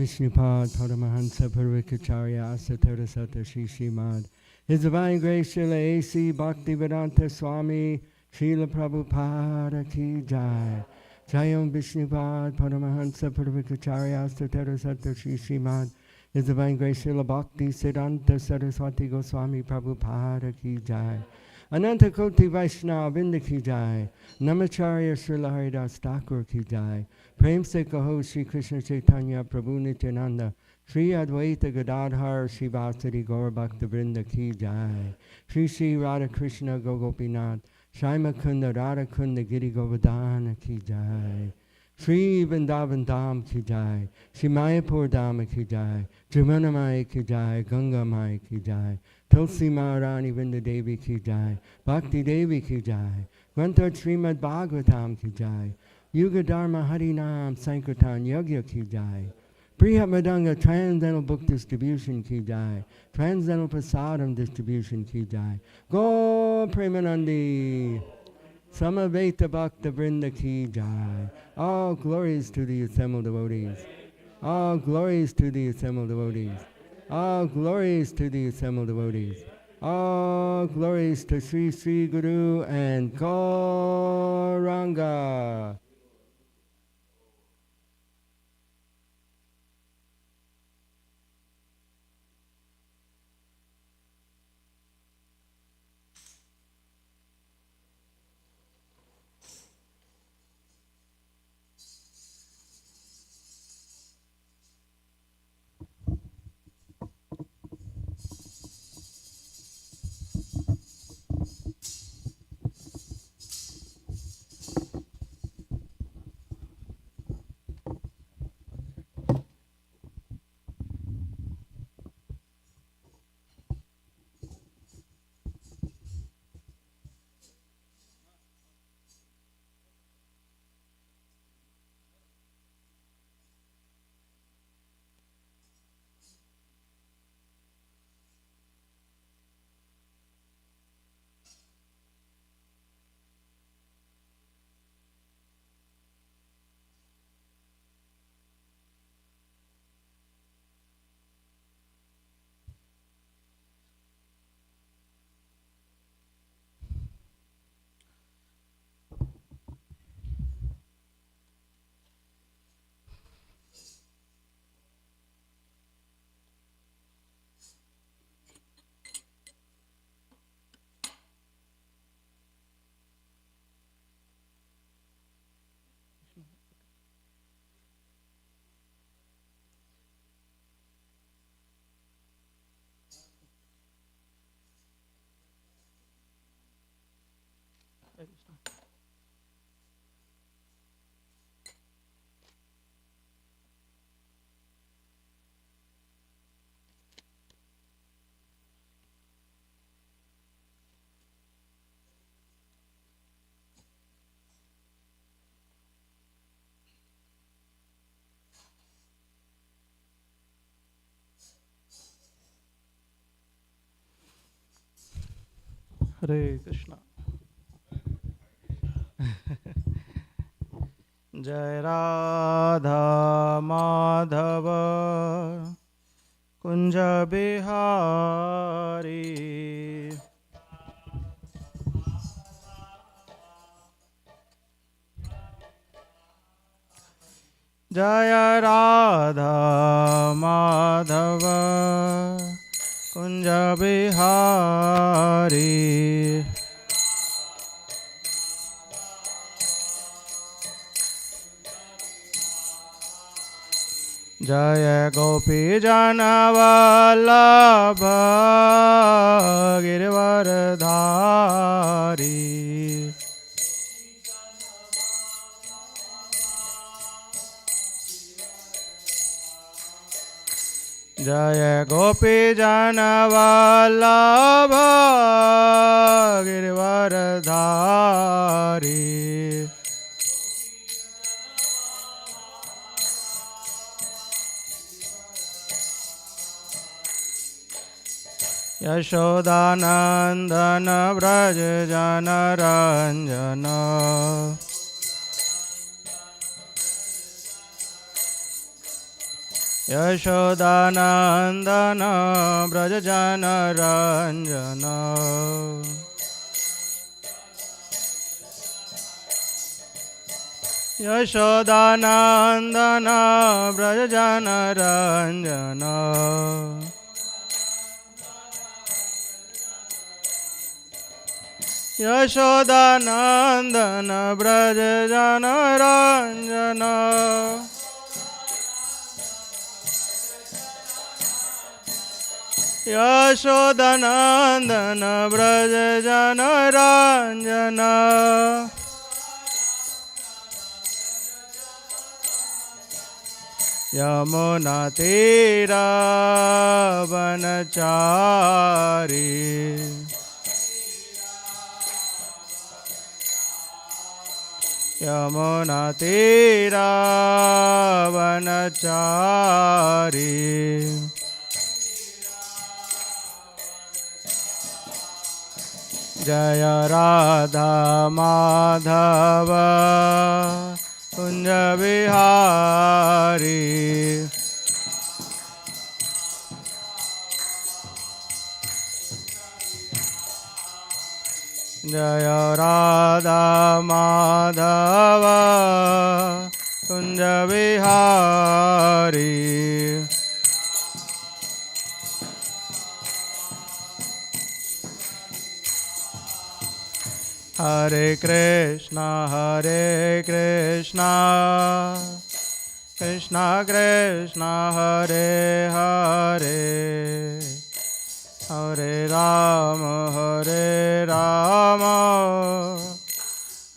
Vishnupad Paramahansa Parvikacharya Asatara Sata Shri Srimad. His Divine Grace Srila A.C. Bhaktivedanta Swami Srila Prabhupada Ki Jai. Jayam Vishnupad Paramahansa Parvikacharya Asatara Sata Shri Srimad. His Divine Grace Srila Bhakti Siddhanta Saraswati Goswami Prabhupada Ki Jai. Ananta Koti Vaishnava Vrinda Ki Jai. Namacharya Srila Haridas Thakur Ki Jai. Prem Se Kaho Shri Krishna Chaitanya Prabhu Nityananda. Shri Advaita Gadadhar Shri Vasari Gaur Bhakta Vrinda Ki Jai. Shri Shri Radha Krishna Gogopinath. Shaima Kunda Radha Kunda Giri Govardhana Ki Jai. Shri Vrindavan Dham Ki Jai. Shri Mayapur Dham Ki Jai. Jamuna Mai Ki Jai. Ganga Mai Ki Jai. Tulsi Maharani Vrinda Devi Ki Jai. Bhakti Devi Ki Jai. Granthot Srimad Bhagavatam Ki Jai. Yuga Dharma Harinam Sankirtan Yogya Ki Jai. Priya Madanga Transcendental Book Distribution Ki Jai. Transcendental Prasadam Distribution Ki Jai. Go Premanandi. Samaveta Bhakta Vrinda Ki Jai. All glories to the assembled devotees. All glories to the assembled devotees. All glories to the assembled devotees. All glories to Sri Sri Guru and Gauranga. Hare Krishna. Jai Radha Madhava Kunja Bihari Jai Radha Madhava Kunja Bihari Jaya Gopi Jana Vallabha Girivardhari Jaya Gopi Jana Vallabha Girivardhari Yashodanandana Vraja Jana Ranjana Yashodanandan व्रजजनरञ्जन Yashodanandan व्रजजनरञ्जन Yashodanandan व्रजजनरञ्जन Yashodanandan व्रजजनरञ्जन यमुनातीरवनचारी यमुनातीरवनचारी जय राधा माधव कुंज विहारी जय राधा माधव कुंज विहारी हरे कृष्णा कृष्णा कृष्णा हरे हरे हरे राम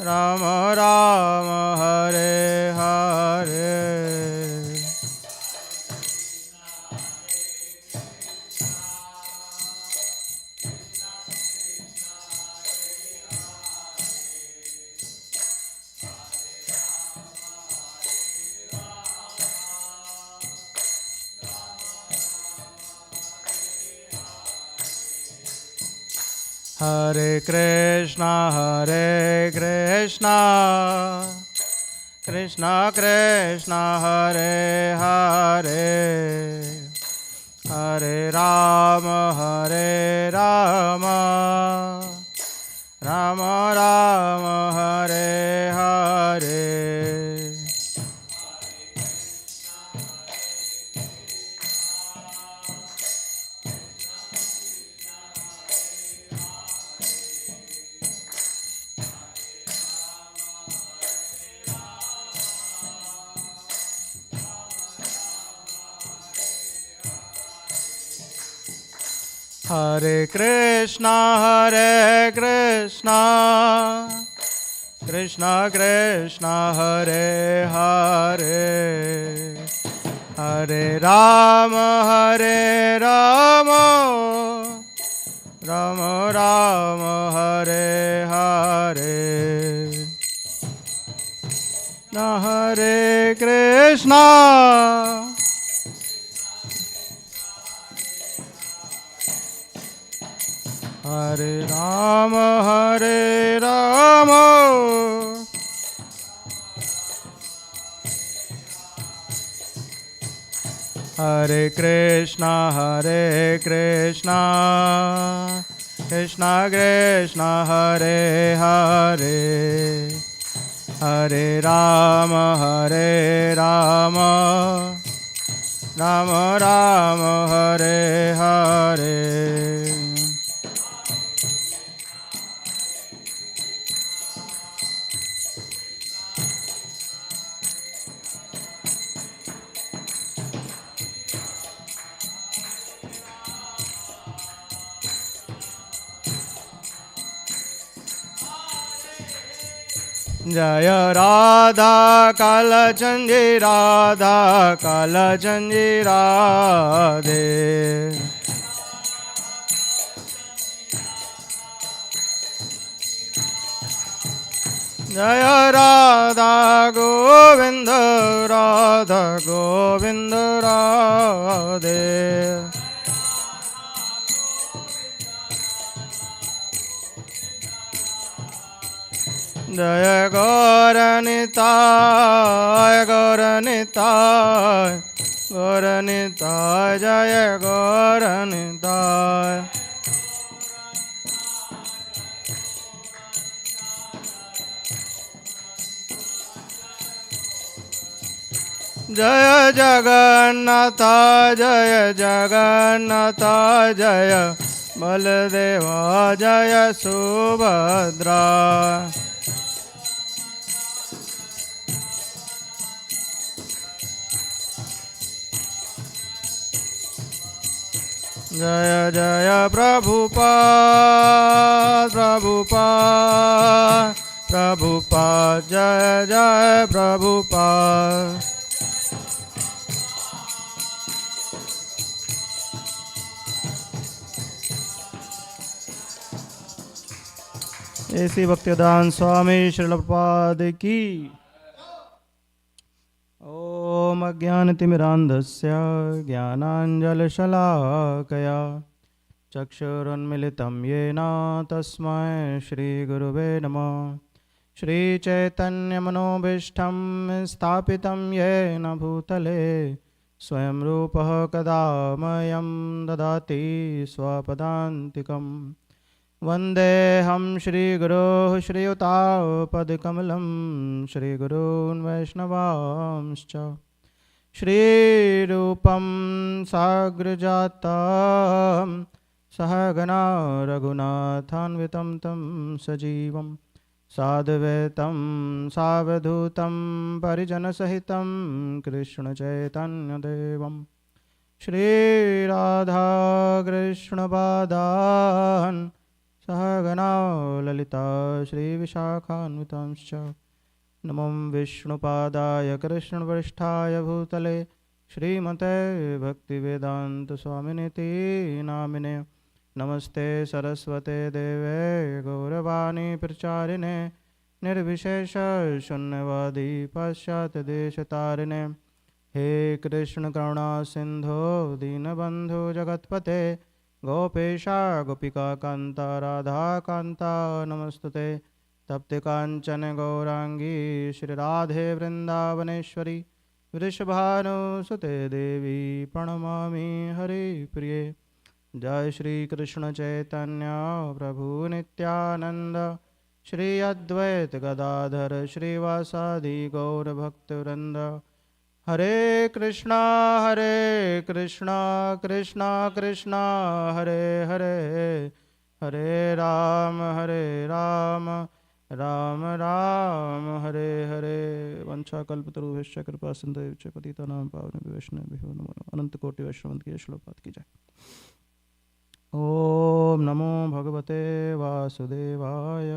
राम राम हरे हरे हरे कृष्णा कृष्णा कृष्णा हरे हरे हरे राम राम राम हरे हरे हरे कृष्णा कृष्णा कृष्णा हरे हरे हरे राम राम राम हरे हरे न हरे कृष्णा हरे राम हरे कृष्णा कृष्णा कृष्णा हरे हरे हरे राम राम हरे हरे जय राधा कालचंदी राधे जय राधा गोविंद राधे जय गौर निताय गौरनिताय जय गौरनिताय जय जगन्नाथ जय जगन्नाथ जय बलदेव जय सुभद्रा जय जय प्रभुपाद प्रभुपाद प्रभुपाद जय जय प्रभुपाद ऐसी भक्तिदान स्वामी श्रील प्रभुपाद की। ओम अज्ञानतिमिरान्धस्य ज्ञानाञ्जलशलाकया चक्षुरुन्मिलितं येन तस्मै श्रीगुरुवे नमः। श्रीचैतन्यमनोभीष्टं स्थापितं येन भूतले स्वयं रूपः कदा मह्यं ददाति स्वपदान्तिकम्। वन्देऽहं श्रीगुरोः श्रीयुतापदकमलं श्रीगुरून् वैष्णवांश्च श्रीरूपं साग्रजातं सहगना रघुनाथान्वितं तं सजीवं साद्वैतं सावधूतं परिजनसहितं कृष्णचैतन्यदेवं श्रीराधाकृष्णपादान् सहगना ललिता श्रीविशाखान्वितांश्च नमो विष्णुपादाय कृष्णवरिष्ठाय भूतले श्रीमते भक्तिवेदान्तस्वामिनिति नामिने। नमस्ते सरस्वते देवे गौरवाणी प्रचारिणे निर्विशेष शून्यवादी पाश्चात्यदेशतारिणे। हे कृष्ण करुणा सिंधो दीनबंधु जगत्पते गोपेशा गोपिका कांता राधा कांता नमस्तुते। तप्त कांचन गौरांगी श्री राधे वृंदावनेश्वरी वृषभानुसुते देवी प्रणमामि हरिप्रिये। जय श्री कृष्ण चैतन्य प्रभु नित्यानंद श्री अद्वैत गदाधर श्रीवासादि गौरभक्तवृंद। हरे कृष्णा कृष्णा कृष्णा हरे हरे हरे राम राम राम हरे हरे। वंशाकल्पतरुभ्यश्च कृपा सिन्धुभ्यश्च पतितानां पावनेभ्यो वैष्णवेभ्यो नमो नमः। अनंत कोटि वैष्णव की श्लोकपाठ की जाए। ओम नमो भगवते वासुदेवाय।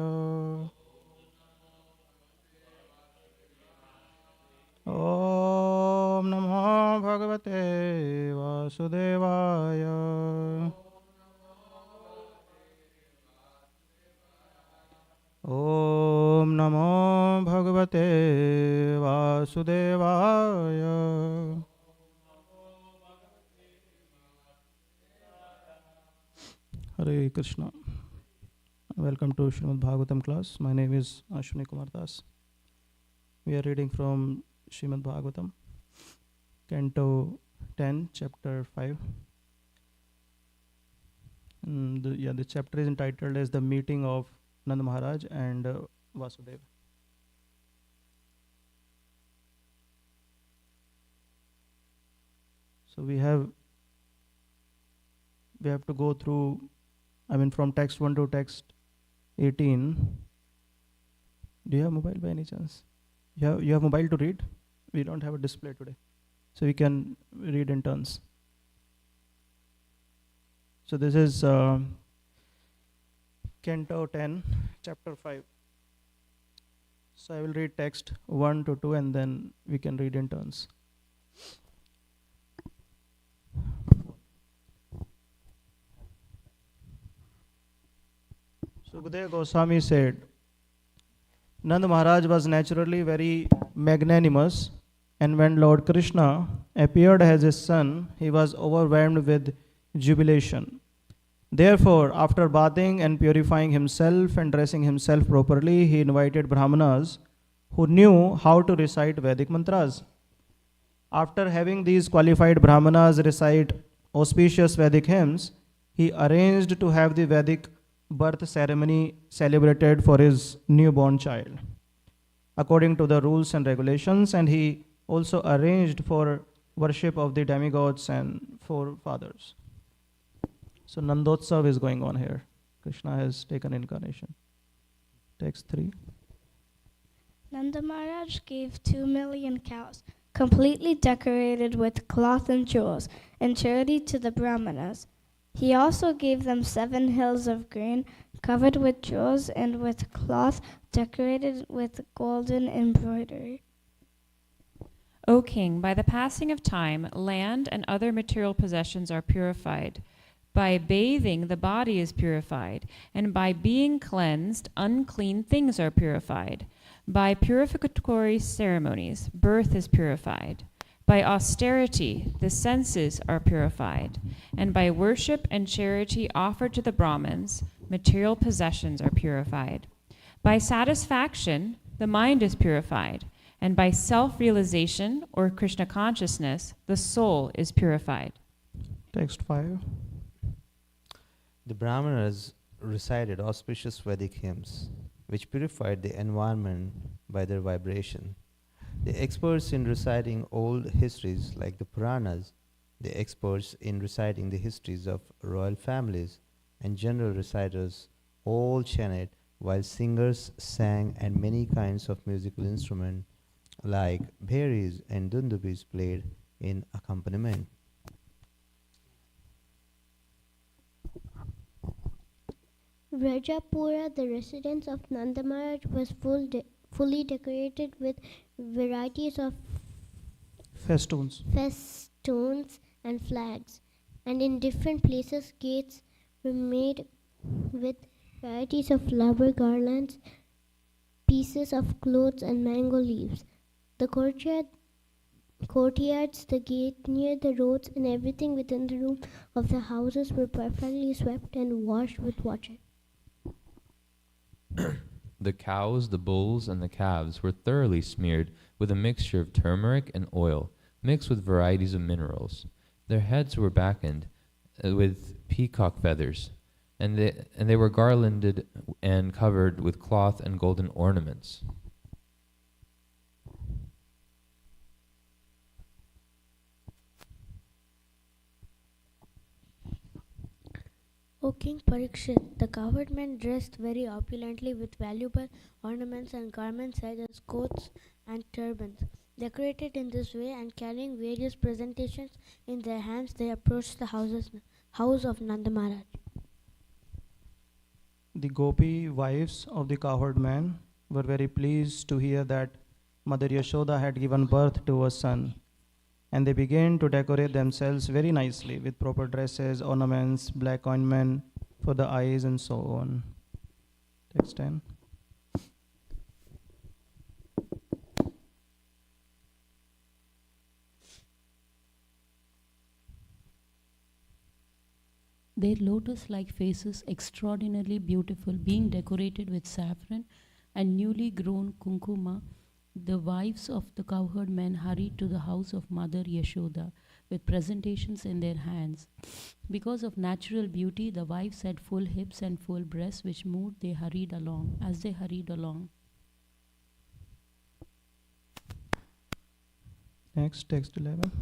ओम नमो भगवते वासुदेवाय। ओम नमो भगवते वासुदेवाय। Hare Krishna. Welcome to Srimad Bhagavatam class. My name is Ashwini Kumar Das. We are reading from Srimad Bhagavatam, Canto 10, Chapter 5. The chapter is entitled as The Meeting of Nand Maharaj and Vasudeva. So we have to go through, from text 1 to text 18. Do you have mobile by any chance? You have mobile to read? We don't have a display today, so we can read in turns. So this is Canto 10, Chapter 5. So I will read text 1 to 2 and then we can read in turns. Sukadeva Goswami said, Nand Maharaj was naturally very magnanimous, and when Lord Krishna appeared as his son, he was overwhelmed with jubilation. Therefore, after bathing and purifying himself and dressing himself properly, he invited Brahmanas who knew how to recite Vedic mantras. After having these qualified Brahmanas recite auspicious Vedic hymns, he arranged to have the Vedic birth ceremony celebrated for his newborn child according to the rules and regulations, and he also arranged for worship of the demigods and forefathers. So Nandotsav is going on here. Krishna has taken incarnation. Text 3. Nanda Maharaj gave 2 million cows, completely decorated with cloth and jewels, in charity to the Brahmanas. He also gave them 7 hills of grain, covered with jewels and with cloth decorated with golden embroidery. O king, by the passing of time, land and other material possessions are purified. By bathing, the body is purified, and by being cleansed, unclean things are purified. By purificatory ceremonies, birth is purified. By austerity, the senses are purified. And by worship and charity offered to the Brahmins, material possessions are purified. By satisfaction, the mind is purified. And by self-realization, or Krishna consciousness, the soul is purified. Text 5. The Brahmanas recited auspicious Vedic hymns, which purified the environment by their vibration. The experts in reciting old histories like the Puranas, the experts in reciting the histories of royal families, and general reciters all chanted, while singers sang and many kinds of musical instruments like bheris and dundubis played in accompaniment. Rajapura, the residence of Nanda Maharaj, was fully decorated with varieties of Festoons. festoons and flags, and in different places gates were made with varieties of flower garlands, pieces of clothes, and mango leaves. The courtyards, the gate near the roads, and everything within the room of the houses were perfectly swept and washed with water. The cows, the bulls, and the calves were thoroughly smeared with a mixture of turmeric and oil, mixed with varieties of minerals. Their heads were backened with peacock feathers, and they were garlanded and covered with cloth and golden ornaments. O King Parikshit, the cowherd men dressed very opulently with valuable ornaments and garments such as coats and turbans. Decorated in this way and carrying various presentations in their hands, they approached the house of Nanda Maharaj. The gopi wives of the cowherd man were very pleased to hear that Mother Yashoda had given birth to a son, and they began to decorate themselves very nicely with proper dresses, ornaments, black ointment for the eyes, and so on. Text 10. Their lotus-like faces, extraordinarily beautiful, being decorated with saffron and newly grown kunkuma, the wives of the cowherd men hurried to the house of Mother Yashoda with presentations in their hands. Because of natural beauty, the wives had full hips and full breasts, which moved. They hurried along. As they hurried along, Next, text 11.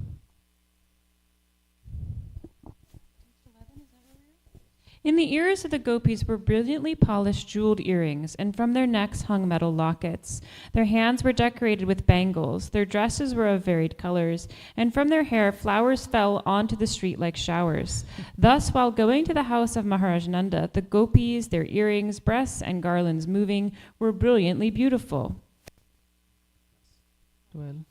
In the ears of the gopis were brilliantly polished jeweled earrings, and from their necks hung metal lockets. Their hands were decorated with bangles. Their dresses were of varied colors, and from their hair flowers fell onto the street like showers. Thus, while going to the house of Maharaj Nanda, the gopis, their earrings, breasts, and garlands moving, were brilliantly beautiful. 12.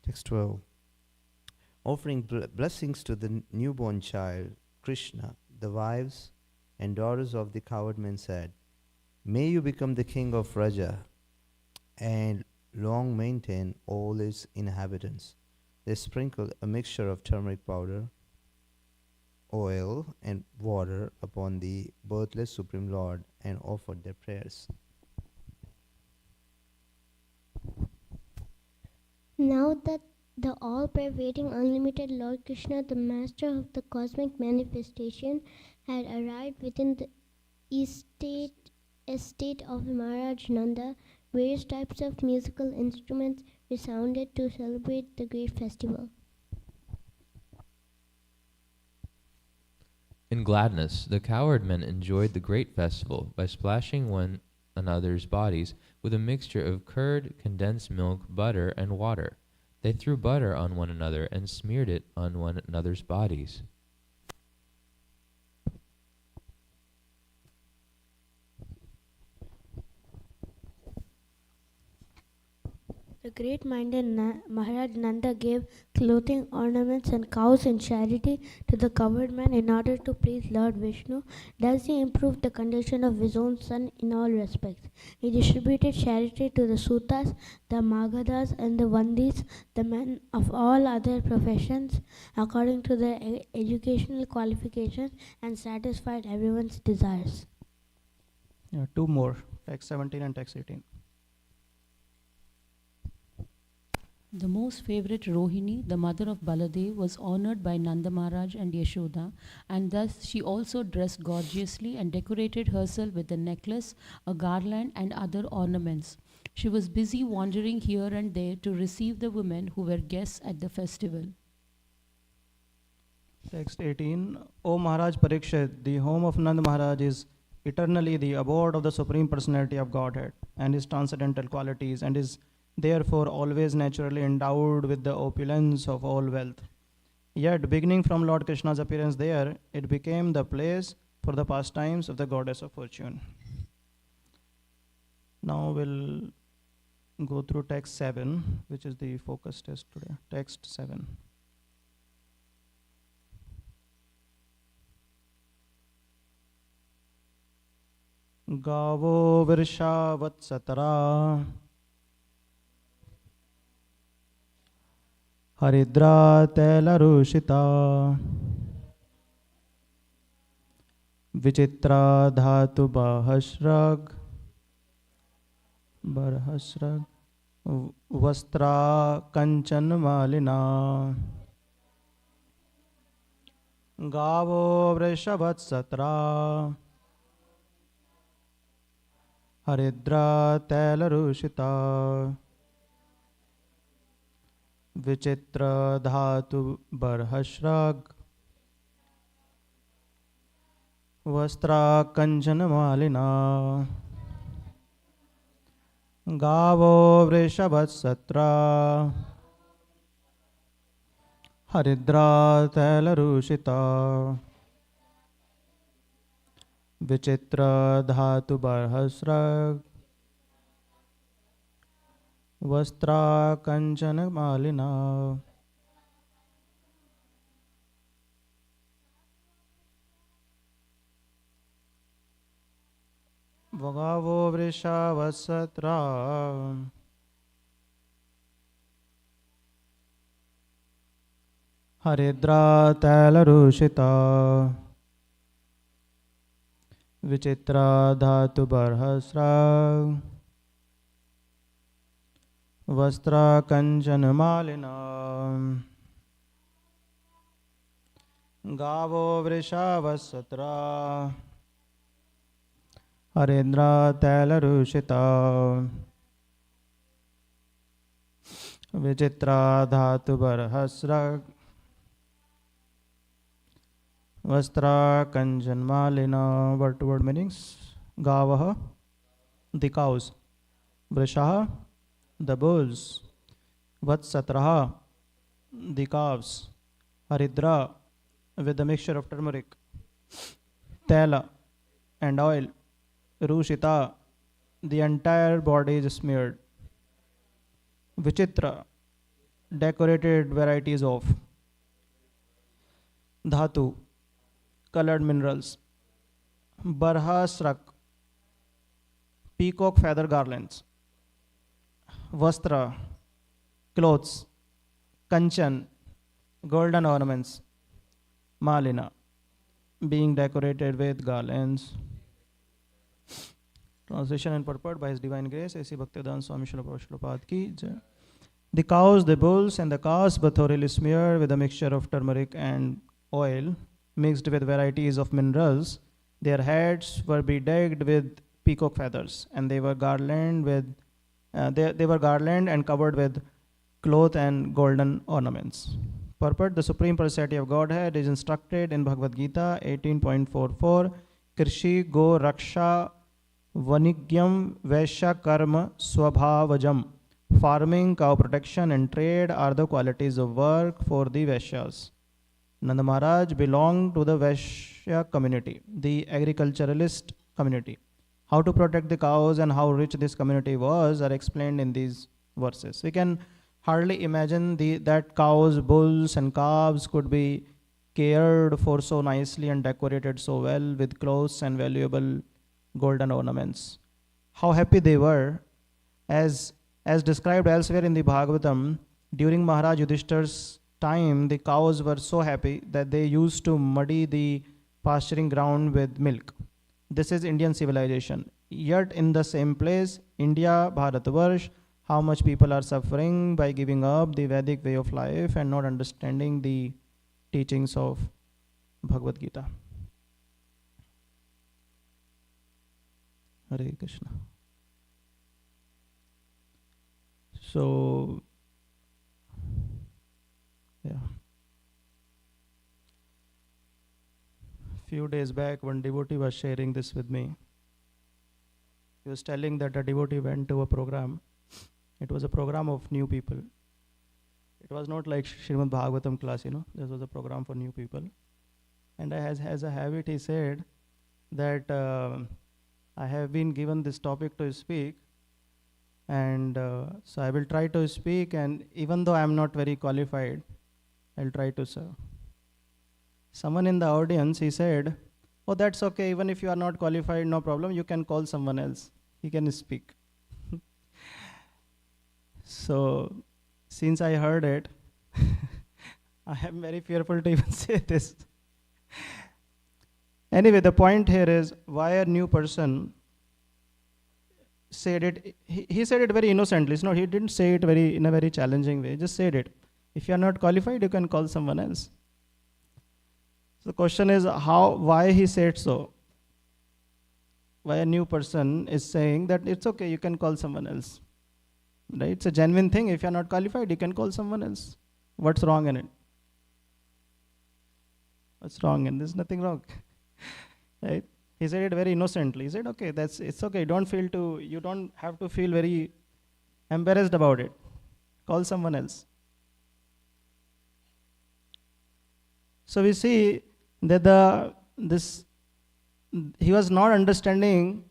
Text 12. Offering blessings to the newborn child, Krishna, the wives and daughters of the cowherd men said, "May you become the king of Raja and long maintain all its inhabitants." They sprinkled a mixture of turmeric powder, oil, and water upon the birthless Supreme Lord and offered their prayers. Now that the all-pervading unlimited Lord Krishna, the master of the cosmic manifestation, had arrived within the estate of Maharaj Nanda, various types of musical instruments resounded to celebrate the great festival. In gladness, the cowherd men enjoyed the great festival by splashing one another's bodies with a mixture of curd, condensed milk, butter, and water. They threw butter on one another and smeared it on one another's bodies. The great-minded Maharaj Nanda gave clothing, ornaments, and cows in charity to the covered man in order to please Lord Vishnu. Thus he improved the condition of his own son in all respects. He distributed charity to the Sutas, the Magadhas, and the Vandis, the men of all other professions, according to their educational qualifications, and satisfied everyone's desires. Yeah, two more, text 17 and text 18. The most favorite Rohini, the mother of Baladev, was honored by Nanda Maharaj and Yashoda, and thus she also dressed gorgeously and decorated herself with a necklace, a garland, and other ornaments. She was busy wandering here and there to receive the women who were guests at the festival. Text 18. O Maharaj Parikshit, the home of Nanda Maharaj is eternally the abode of the Supreme Personality of Godhead and his transcendental qualities, and is therefore always naturally endowed with the opulence of all wealth. Yet, beginning from Lord Krishna's appearance there, it became the place for the pastimes of the goddess of fortune. Now we'll go through text 7, which is the focus test today. Text 7. Gavo virsha vatsatara Haridra telarushita Vichitra dhatu bahasrag Vastra kanchan malina Gavo vrishavat Haridra telarushita Vichitra dhatu barhashrag Vastra kanchana malina Gavo vrishabhatsatra Haridra telarushita Vichitra dhatu barhasrag Vastra kanchana malina. Vagavo vrishavasatra Haridra telarushita Vichitra dhatu barhasrag Vastra kancana malina Gavo vrishavasatra Haridra telarushita Vichitra dhatu barhasrag Vastra kancana malina. Word-to-word meanings. Gavaha, the cows. Vrishaha, the bulls. Vatsatraha, the calves. Haridra, with a mixture of turmeric. Tela, and oil. Rushita, the entire body is smeared. Vichitra, decorated varieties of. Dhatu, colored minerals. Barhasrak, peacock feather garlands. Vastra, clothes. Kanchan, golden ornaments. Malina, being decorated with garlands. Translation and purport by His Divine Grace, A.C. Bhaktivedanta Swami Srila Prabhupada ki jai. The cows, the bulls, and the calves were thoroughly smeared with a mixture of turmeric and oil mixed with varieties of minerals. Their heads were bedecked with peacock feathers, and they were garlanded with they were garlanded and covered with cloth and golden ornaments. Purport: the Supreme Personality of Godhead is instructed in Bhagavad Gita 18.44, Krishi Go Raksha Vanigyam Vaishya Karma Swabhavajam. Farming, cow protection, and trade are the qualities of work for the Vaishyas. Nanda Maharaj belonged to the Vaishya community, the agriculturalist community. How to protect the cows and how rich this community was are explained in these verses. We can hardly imagine that cows, bulls, and calves could be cared for so nicely and decorated so well with clothes and valuable golden ornaments. How happy they were, as described elsewhere in the Bhagavatam. During Maharaj Yudhishthir's time, the cows were so happy that they used to muddy the pasturing ground with milk. This is Indian civilization. Yet in the same place, India, Bharatvarsh, how much people are suffering by giving up the Vedic way of life and not understanding the teachings of Bhagavad Gita. Hare Krishna. So, yeah. Few days back, one devotee was sharing this with me. He was telling that a devotee went to a program. It was a program of new people. It was not like Srimad Bhagavatam class, This was a program for new people. And as a habit, he said that I have been given this topic to speak. And so I will try to speak, and even though I am not very qualified, I'll try to serve. Someone in the audience, he said, oh, that's okay, even if you are not qualified, no problem, you can call someone else. He can speak. So, since I heard it, I am very fearful to even say this. Anyway, the point here is why a new person said it. He said it very innocently. No, he didn't say it in a very challenging way. He just said it. If you are not qualified, you can call someone else. So the question is why he said so. Why a new person is saying that it's okay, you can call someone else. Right? It's a genuine thing. If you are not qualified, you can call someone else. What's wrong in it? What's wrong? And there's nothing wrong. Right? He said it very innocently. He said, okay, it's okay. You don't have to feel very embarrassed about it. Call someone else. So we see that he was not understanding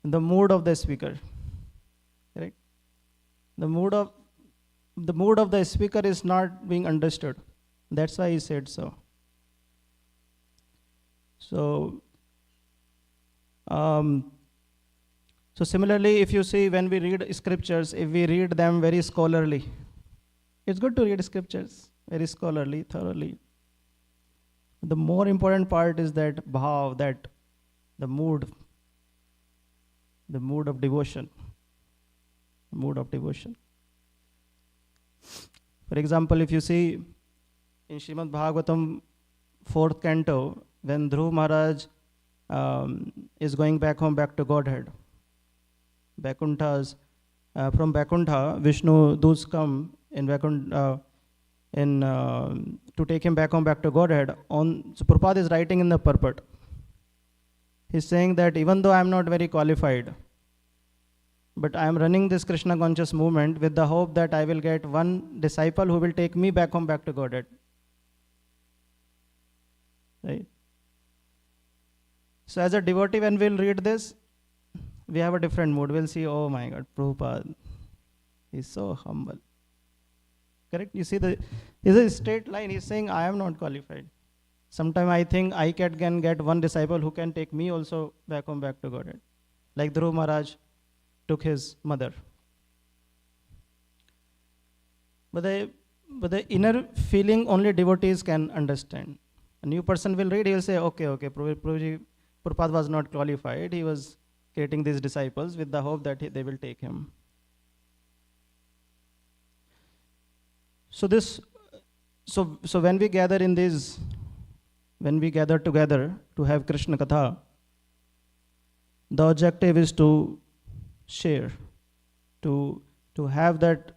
the mood of the speaker. Correct? The mood of the speaker is not being understood. That's why he said so. So similarly, if you see when we read scriptures, if we read them very scholarly, it's good to read scriptures very scholarly, thoroughly. The more important part is that bhav, that the mood of devotion. Mood of devotion. For example, if you see in Srimad Bhagavatam 4th canto, when Dhruv Maharaj is going back home, back to Godhead, from Vaikuntha, Vishnu doots come in Vaikuntha to take him back home, back to Godhead. So Prabhupada is writing in the purport. He's saying that even though I am not very qualified, but I am running this Krishna conscious movement with the hope that I will get one disciple who will take me back home, back to Godhead. Right? So as a devotee, when we'll read this, we have a different mood. We'll see, oh my God, Prabhupada is so humble. Correct? You see, is a straight line. He's saying, I am not qualified. Sometimes I think I can get one disciple who can take me also back home, back to Godhead. Like Dhruv Maharaj took his mother. But the inner feeling only devotees can understand. A new person will read, he will say, okay, Prabhupada was not qualified. He was creating these disciples with the hope that they will take him. So this, so when we gather in these, when we gather together to have Krishna Katha, the objective is to share, to have that,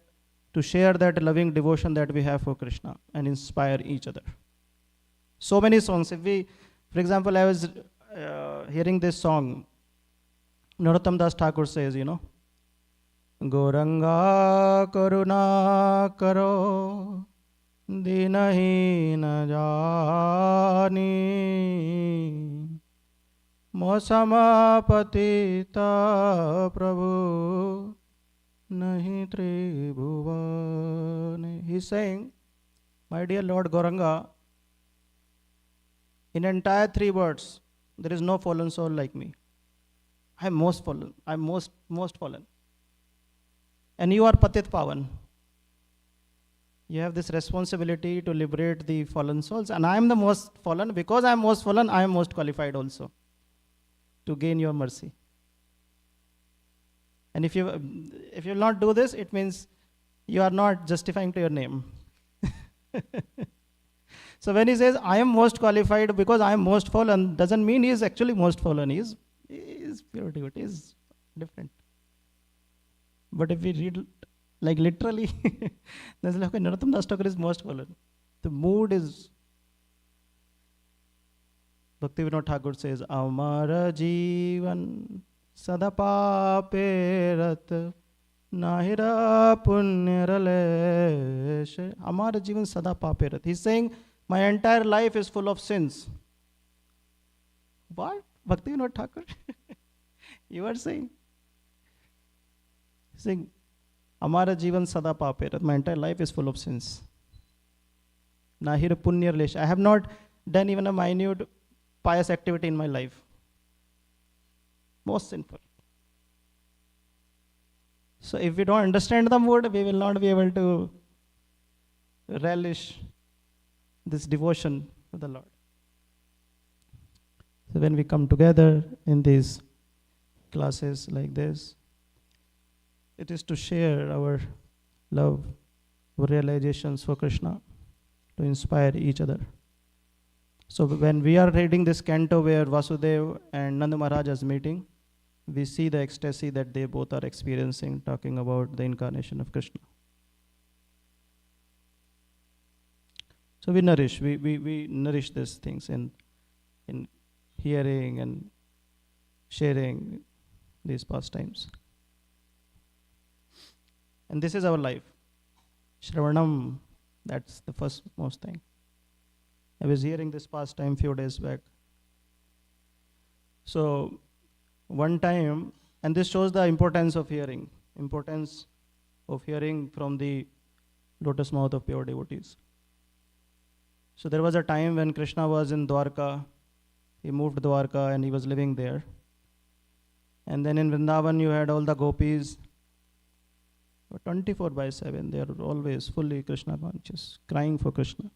to share that loving devotion that we have for Krishna and inspire each other. So many songs. If we, for example, I was hearing this song, Narottam Das Thakur says, you know, Goranga Karuna Karo Dinahin Jani Mosama Patita Prabhu Nahi Tribhuvan. He's saying, my dear Lord Goranga, in entire 3 words, there is no fallen soul like me. I am most fallen. I am most fallen. And you are Patit Pavan. You have this responsibility to liberate the fallen souls. And I am the most fallen. Because I am most fallen, I am most qualified also to gain your mercy. And if you will not do this, it means you are not justifying to your name. So when he says, I am most qualified because I am most fallen, doesn't mean he is actually most fallen. He is pure devotee, he is different. But if we read like literally, then like, okay, Narottam Das Thakur is most fallen. The mood is, Bhaktivinoda Thakur says, Amara Jivan Sadapape Rat Nahira Punyaralesh. Amara Jivan Sadapape Rat. He's saying, my entire life is full of sins. What? Bhaktivinoda Thakur? You are saying? He's saying, Amara Jivan Sada Paperat. My entire life is full of sins. Nahira Punyar Lesh. I have not done even a minute pious activity in my life. Most sinful. So if we don't understand the mood, we will not be able to relish this devotion to the Lord. So when we come together in these classes like this, it is to share our love, our realizations for Krishna, to inspire each other. So when we are reading this canto where Vasudev and Nanda Maharaj is meeting, we see the ecstasy that they both are experiencing, talking about the incarnation of Krishna. So we nourish these things in hearing and sharing these pastimes. And this is our life. Shravanam, that's the first most thing. I was hearing this pastime few days back. So one time, and this shows the importance of hearing from the lotus mouth of pure devotees. So there was a time when Krishna was in Dwarka. He moved Dwarka and he was living there. And then in Vrindavan you had all the gopis. 24/7, they are always fully Krishna conscious, crying for Krishna.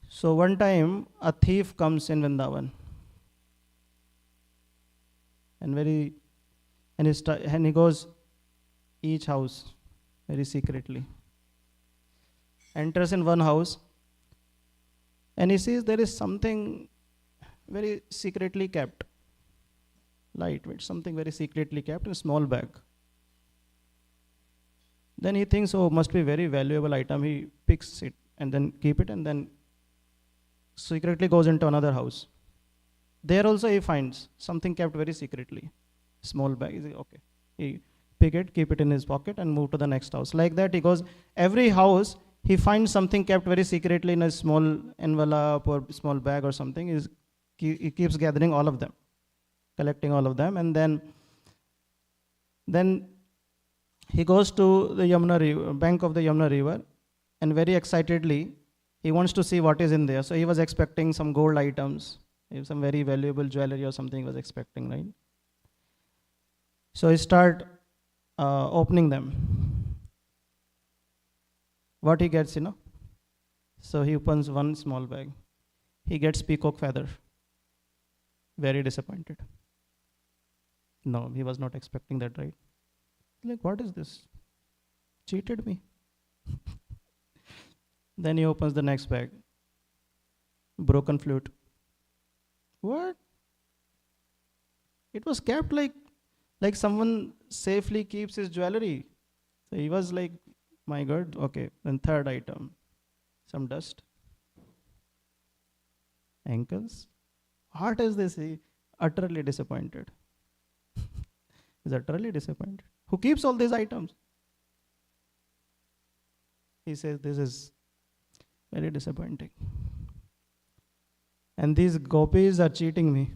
So one time a thief comes in Vrindavan. And he goes each house very secretly. Enters in one house and he sees there is something very secretly kept, lightweight, something very secretly kept in a small bag. Then he thinks, oh, must be very valuable item. He picks it and then keep it and then secretly goes into another house. There also he finds something kept very secretly, small bag. He says, okay, he pick it, keep it in his pocket and move to the next house. Like that he goes, every house he finds something kept very secretly in a small envelope or small bag or something. He keeps gathering all of them, collecting all of them, and then he goes to the Yamuna river, bank of the Yamuna river, and very excitedly he wants to see what is in there. So he was expecting some gold items, some very valuable jewelry or something he was expecting, right? So he start opening them. What he gets, So he opens one small bag. He gets peacock feather. Very disappointed. No, he was not expecting that, right? Like, what is this? Cheated me. Then he opens the next bag. Broken flute. What? It was kept like someone safely keeps his jewelry. So he was like, my God, okay. Then third item, some dust. Ankles. What is this? He utterly disappointed. He's utterly disappointed. Who keeps all these items? He says, this is very disappointing. And these gopis are cheating me.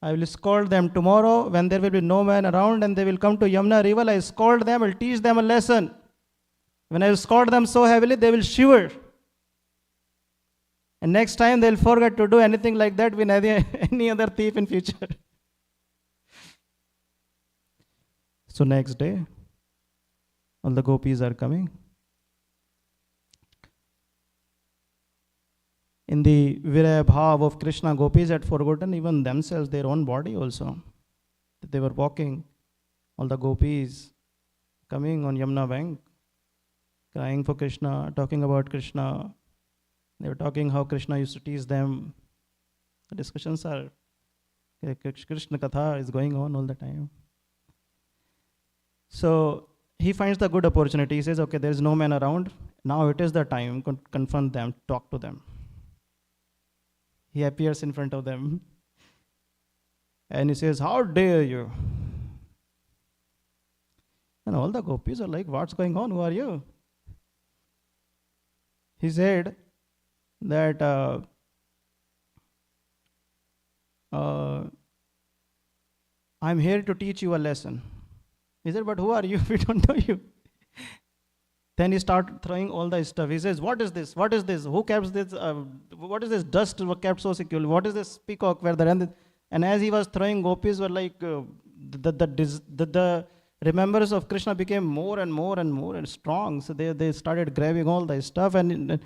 I will scold them tomorrow when there will be no man around and they will come to Yamuna river. I scold them, I will teach them a lesson. When I will scold them so heavily, they will shiver. And next time they will forget to do anything like that with any other thief in future. So next day, all the gopis are coming. In the Viraya Bhav of Krishna, gopis had forgotten even themselves, their own body also. They were walking, all the gopis coming on Yamuna bank, crying for Krishna, talking about Krishna. They were talking how Krishna used to tease them. The discussions are, Krishna Katha is going on all the time. So he finds the good opportunity. He says, okay, there is no man around. Now it is the time, confront them, talk to them. He appears in front of them and he says, how dare you? And all the gopis are like, what's going on? Who are you? He said that I'm here to teach you a lesson. He said, but who are you? We don't know you. Then he started throwing all the stuff. He says, what is this? What is this? Who kept this? What is this dust kept so securely? What is this peacock feather? And as he was throwing, gopis were like, the remembrance of Krishna became more and more and more and strong. So they started grabbing all the stuff. And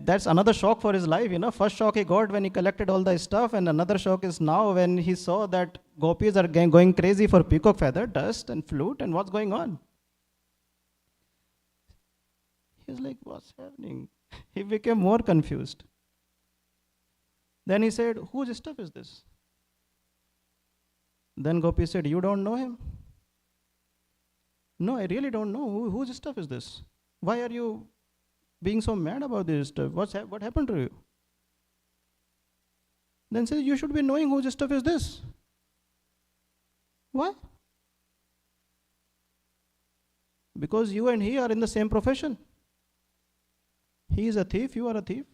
that's another shock for his life. First shock he got when he collected all the stuff. And another shock is now when he saw that gopis are going crazy for peacock feather, dust and flute. And what's going on? He's like, what's happening? He became more confused. Then he said, whose stuff is this? Then Gopi said, you don't know him? No, I really don't know. Whose stuff is this? Why are you being so mad about this stuff? What happened to you? Then says, you should be knowing whose stuff is this. Why? Because you and he are in the same profession. He is a thief, you are a thief.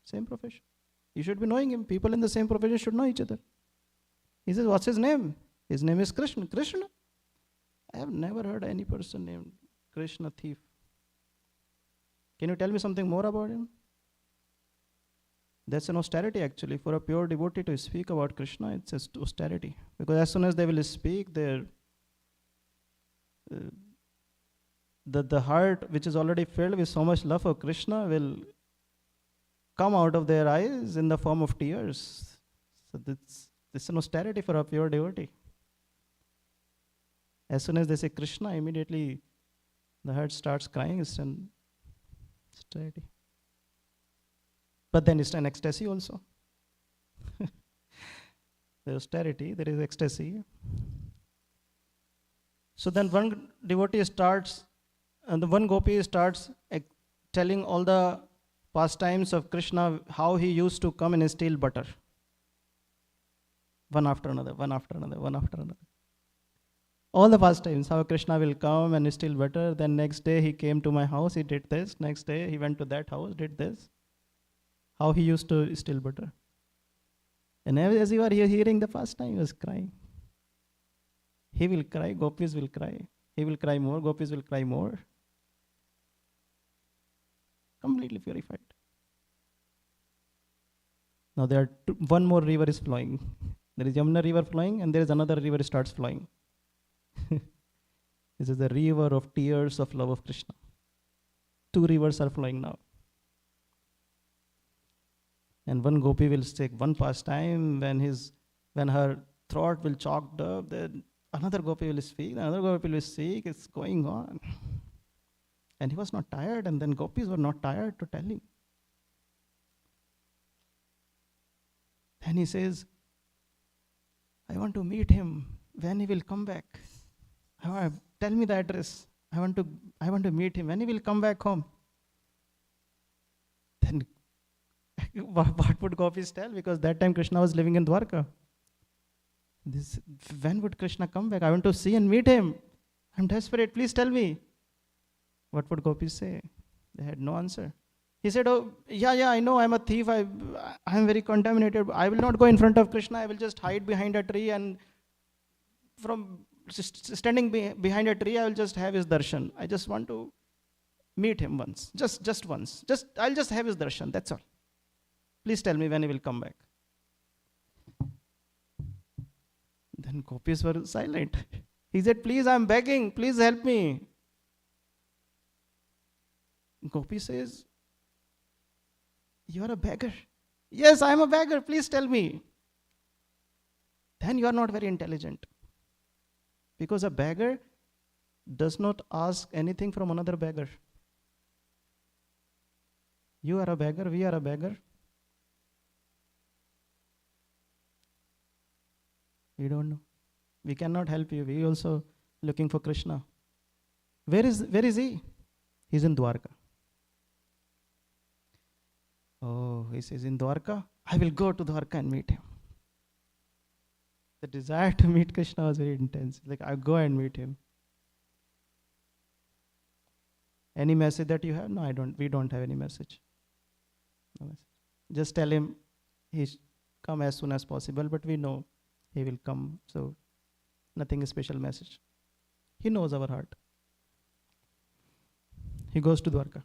Same profession. You should be knowing him. People in the same profession should know each other. He says, what's his name? His name is Krishna. Krishna? I have never heard any person named Krishna thief. Can you tell me something more about him? That's an austerity actually. For a pure devotee to speak about Krishna, it's just austerity. Because as soon as they will speak, the heart which is already filled with so much love for Krishna will come out of their eyes in the form of tears. So this is an austerity for a pure devotee. As soon as they say Krishna, immediately the heart starts crying. It's an austerity. But then it's an ecstasy also. The austerity, there is ecstasy. So then one devotee starts, and the one gopi starts telling all the pastimes of Krishna, how he used to come and steal butter. One after another, one after another, one after another. All the pastimes, how Krishna will come and steal butter. Then next day he came to my house, he did this. Next day he went to that house, did this. How he used to steal butter. And as you are hearing the pastime, he was crying. He will cry, gopis will cry. He will cry more, gopis will cry more. Completely purified. Now there are one more river is flowing. There is Yamuna river flowing and there is another river starts flowing. This is the river of tears of love of Krishna. Two rivers are flowing now. And one gopi will take one pastime when her throat will choked up, then another gopi will speak, another gopi will speak, it's going on. And he was not tired, and then gopis were not tired to tell him. Then he says, I want to meet him when he will come back. Tell me the address. I want to meet him when he will come back home. Then what would gopis tell? Because that time Krishna was living in Dwarka. When would Krishna come back? I want to see and meet him. I'm desperate. Please tell me. What would gopis say? They had no answer. He said, oh, yeah, I know I'm a thief. I am very contaminated. I will not go in front of Krishna. I will just hide behind a tree, and from standing behind a tree, I will just have his darshan. I just want to meet him once. Just once. I'll just have his darshan. That's all. Please tell me when he will come back. Then gopis were silent. He said, please, I'm begging. Please help me. Gopi says, you are a beggar. Yes, I am a beggar. Please tell me. Then you are not very intelligent. Because a beggar does not ask anything from another beggar. You are a beggar, we are a beggar. We don't know. We cannot help you. We also looking for Krishna. Where is he? He's in Dwarka. Oh, he says, in Dwarka, I will go to Dwarka and meet him. The desire to meet Krishna was very intense. Like, I'll go and meet him. Any message that you have? No, we don't have any message. No message. Just tell him he's come as soon as possible, but we know he will come. So, nothing special message. He knows our heart. He goes to Dwarka.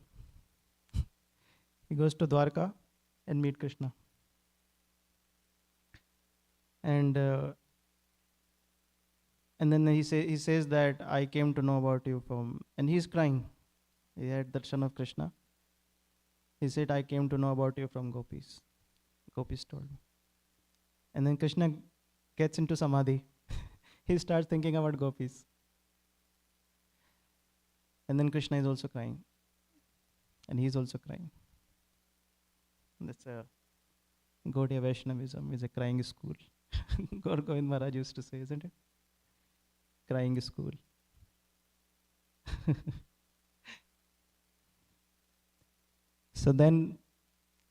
He goes to Dwarka and meet Krishna. And then he says that I came to know about you from, and he's crying. He had darshan of Krishna. He said, I came to know about you from gopis. Gopis told me. And then Krishna gets into samadhi. He starts thinking about gopis. And then Krishna is also crying. And he's also crying. That's a Gaudiya Vaishnavism, is a crying school. Gaur Govind Maharaj used to say, isn't it? Crying school. So then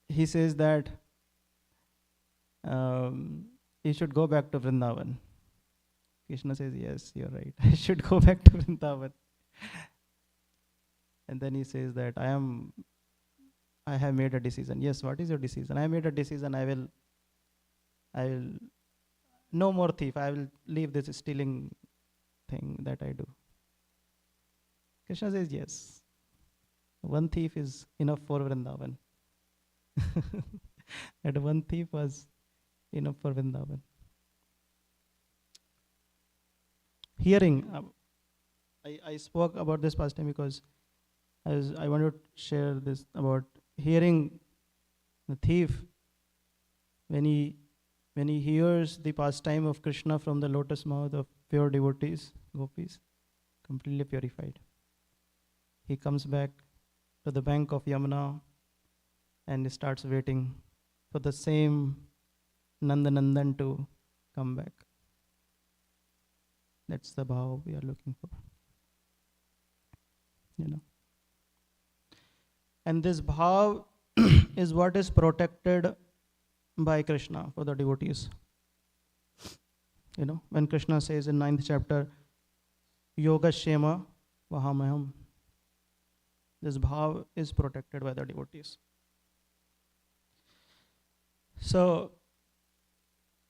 he says that he should go back to Vrindavan. Krishna says, yes, you're right. I should go back to Vrindavan. And then he says that I have made a decision. Yes, what is your decision? I made a decision. I will no more thief. I will leave this stealing thing that I do. Krishna says, yes. One thief is enough for Vrindavan. That one thief was enough for Vrindavan. Hearing. I spoke about this past time because I want to share this about hearing the thief when he hears the pastime of Krishna from the lotus mouth of pure devotees, gopis, completely purified. He comes back to the bank of Yamuna and starts waiting for the same Nandanandan to come back. That's the bhav we are looking for. And this bhav is what is protected by Krishna for the devotees. When Krishna says in 9th chapter, Yoga Shema Vahamaham, this bhav is protected by the devotees. So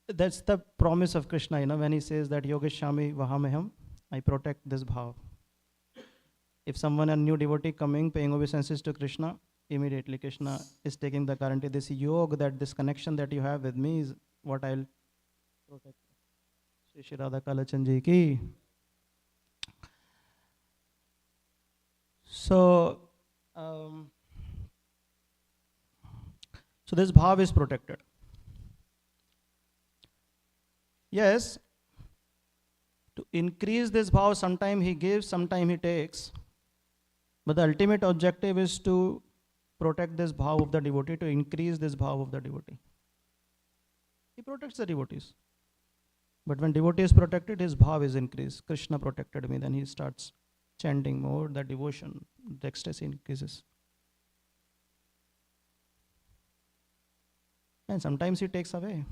that's the promise of Krishna, when he says that Yoga Shami Vahamaham, I protect this bhav. If someone, a new devotee coming, paying obeisances to Krishna, immediately Krishna is taking the guarantee. This yoga, this connection that you have with me is what I'll protect. Shri Shri Radha Kalachan Ji ki. So this bhav is protected. Yes, to increase this bhav, sometime he gives, sometime he takes. But the ultimate objective is to protect this bhav of the devotee, to increase this bhav of the devotee. He protects the devotees. But when devotee is protected, his bhav is increased. Krishna protected me. Then he starts chanting more, the devotion, the ecstasy increases. And sometimes he takes away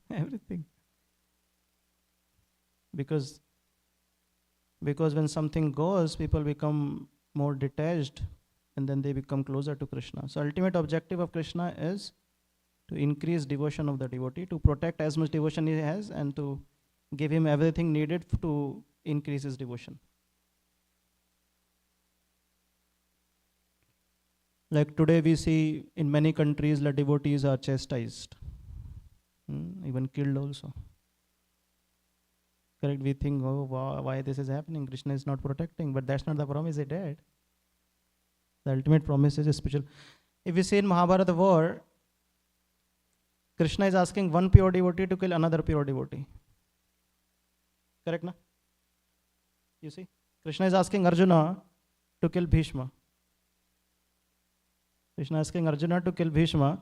everything. Because when something goes, people become more detached and then they become closer to Krishna. So ultimate objective of Krishna is to increase devotion of the devotee, to protect as much devotion he has, and to give him everything needed to increase his devotion. Like today we see in many countries the devotees are chastised, even killed also. Correct? We think, oh, why this is happening? Krishna is not protecting, but that's not the promise he did. The ultimate promise is spiritual. If we see in Mahabharata war, Krishna is asking one pure devotee to kill another pure devotee. Correct, na? You see? Krishna is asking Arjuna to kill Bhishma. Krishna is asking Arjuna to kill Bhishma,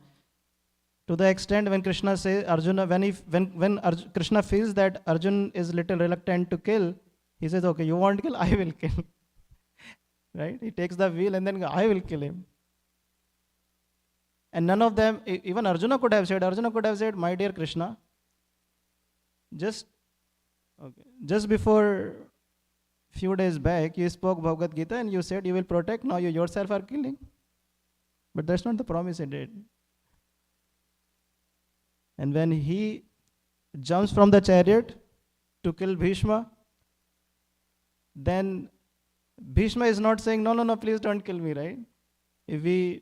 to the extent when Krishna says Arjuna, when Krishna feels that Arjuna is little reluctant to kill, he says, okay, you want to kill, I will kill. Right? He takes the wheel and then I will kill him. And none of them, even Arjuna could have said, my dear Krishna, just before few days back, you spoke Bhagavad Gita and you said you will protect, now you yourself are killing. But that's not the promise he did. And when he jumps from the chariot to kill Bhishma, then Bhishma is not saying, no, please don't kill me, right? If we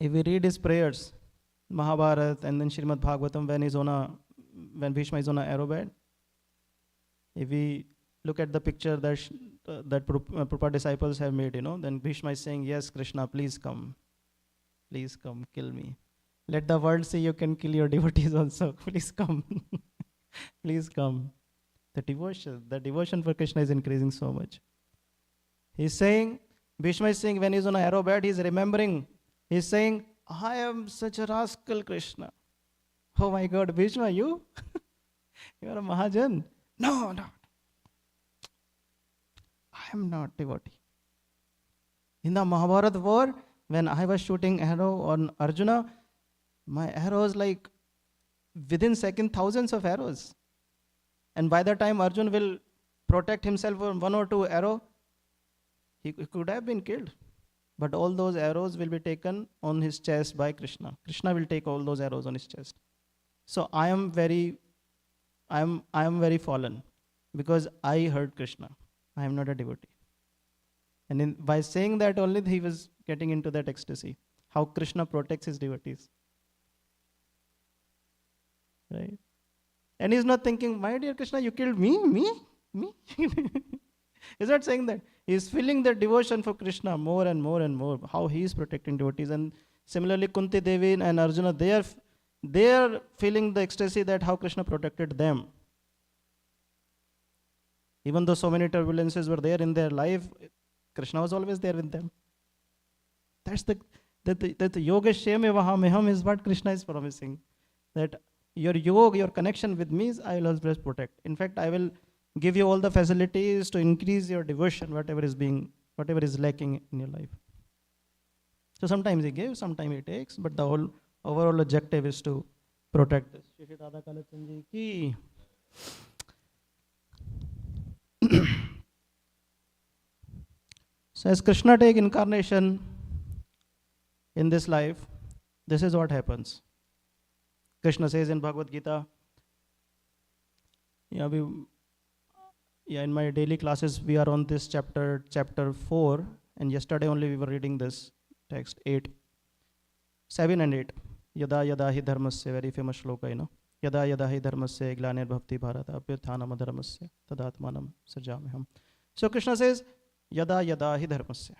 read his prayers, Mahabharata and then Srimad Bhagavatam, when Bhishma is on an arrow bed, if we look at the picture that Prabhupada disciples have made, then Bhishma is saying, yes, Krishna, please come, kill me. Let the world see you can kill your devotees also. Please come. Please come. The devotion for Krishna is increasing so much. Bhishma is saying, when he's on an arrow bed, he's remembering. He's saying, I am such a rascal, Krishna. Oh my God, Bhishma, you? You are a Mahajan. No. I am not devotee. In the Mahabharata war, when I was shooting arrow on Arjuna, my arrows like within second thousands of arrows. And by the time Arjuna will protect himself from one or two arrows, he could have been killed. But all those arrows will be taken on his chest by Krishna. Krishna will take all those arrows on his chest. So I am very fallen because I heard Krishna. I am not a devotee. And by saying that only, he was getting into that ecstasy. How Krishna protects his devotees. Right? And he's not thinking, my dear Krishna, you killed me? He's not saying that. He's feeling the devotion for Krishna more and more and more, how he is protecting devotees. And similarly, Kunti Devi and Arjuna, they are feeling the ecstasy that how Krishna protected them. Even though so many turbulences were there in their life, Krishna was always there with them. That's the yoga sheme vahameham is what Krishna is promising. That your yoga, your connection with me, I will always protect. In fact, I will give you all the facilities to increase your devotion, whatever is lacking in your life. So sometimes he gives, sometimes he takes, but the whole overall objective is to protect this. Shri Radha Kalachan ji ki. So as Krishna take incarnation in this life, this is what happens. Krishna says in Bhagavad Gita, in my daily classes we are on this chapter 4, and yesterday only we were reading this text 7 and 8. Yada yada hi dharmasya, very famous shloka, Yada yada hi dharmasya glanir bhavti bharata abhyuthanam adharmasya tadatmanam sajameham. So Krishna says, Yada yada hi dharmasya.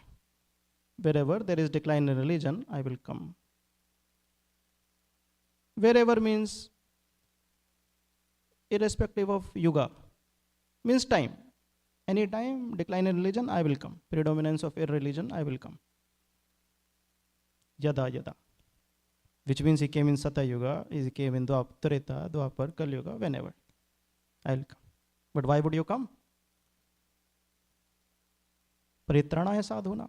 Wherever there is decline in religion, I will come. Wherever means irrespective of yuga, means time. Anytime decline in religion, I will come. Predominance of irreligion, I will come. Yada yada. Which means he came in Satya Yuga, he came in Treta, Dwapar, Kali Yuga, whenever. I will come. But why would you come? Paritranaaya sadhuna.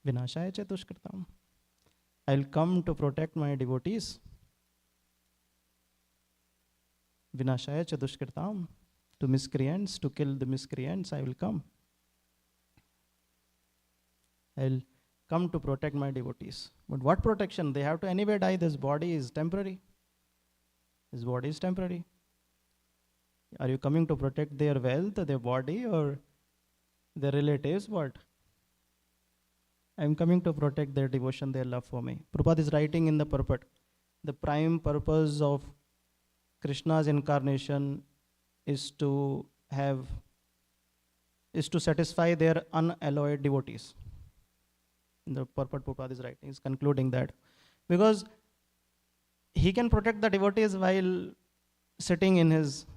Vinashaya cha dushkritam. I will come to protect my devotees. Vinashaya cha dushkritam. To miscreants, to kill the miscreants, I will come. I will come to protect my devotees. But what protection? They have to anyway die. This body is temporary. This body is temporary. Are you coming to protect their wealth, their body, or their relatives? What? I am coming to protect their devotion, their love for me. Prabhupada is writing in the purport. The prime purpose of Krishna's incarnation is to satisfy their unalloyed devotees. In the purport Prabhupada is writing, is concluding that. Because he can protect the devotees while sitting in his